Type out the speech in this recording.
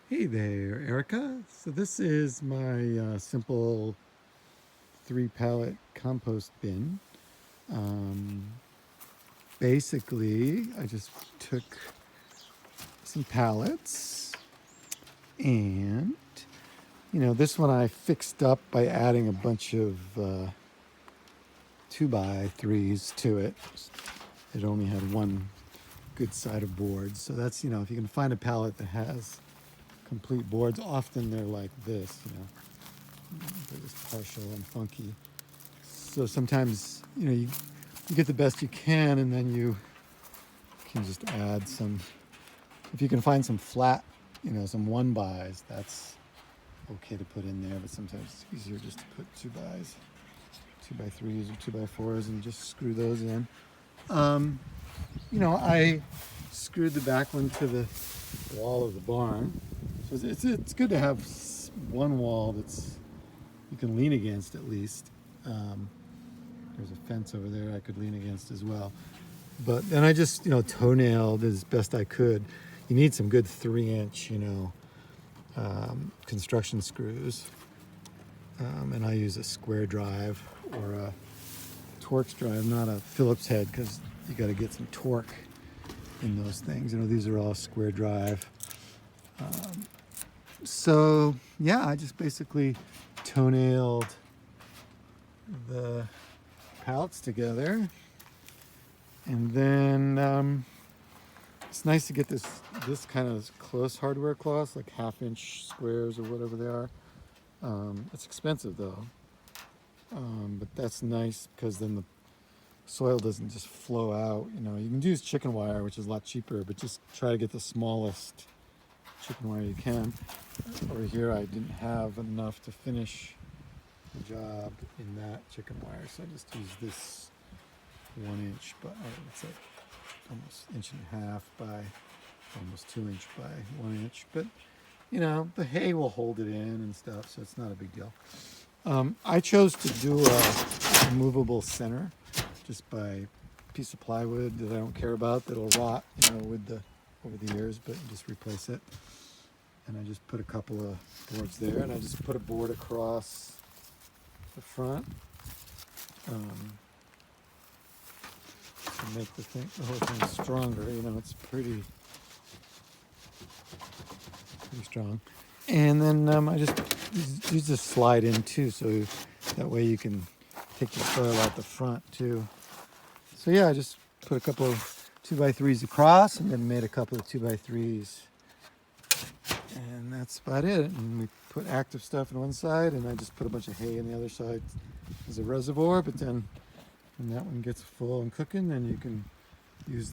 Hey there, Erica. So this is my simple 3 pallet compost bin. Um, Basically, I just took some pallets and, this one I fixed up by adding a bunch of 2x3s to it. It only had one good side of boards. So that's, if you can find a pallet that has complete boards, often they're like this, they're just partial and funky. So sometimes, you get the best you can, and then you can just add some. If you can find some flat, some 1x, that's okay to put in there. But sometimes it's easier just to put 2x, 2x3s or 2x4s, and just screw those in. I screwed the back one to the wall of the barn. So it's good to have one wall that's you can lean against at least. There's a fence over there I could lean against as well. But then I just, toenailed as best I could. You need some good 3-inch, construction screws. And I use a square drive or a Torx drive, not a Phillips head, because you got to get some torque in those things. These are all square drive. So yeah, I just basically toenailed the pallets together, and then it's nice to get this kind of close hardware cloths, like 1/2-inch squares or whatever they are. It's expensive though, but that's nice because then the soil doesn't just flow out. You can use chicken wire, which is a lot cheaper, but just try to get the smallest chicken wire you can. Over here I didn't have enough to finish the job in that chicken wire, so I just used this 1-inch, but it's like almost 1.5 by almost 2-inch by 1 inch. But the hay will hold it in and stuff, so it's not a big deal. I chose to do a movable center just by a piece of plywood that I don't care about, that'll rot, over the years, but just replace it. And I just put a couple of boards there, and I just put a board across the front to make the whole thing stronger. It's pretty strong. And then I just use this slide in too, so that way you can take the soil out the front too. So yeah, I just put a couple of 2x3s across, and then made a couple of 2x3s. And that's about it. And we put active stuff on one side, and I just put a bunch of hay on the other side as a reservoir. But then when that one gets full and cooking, then you can use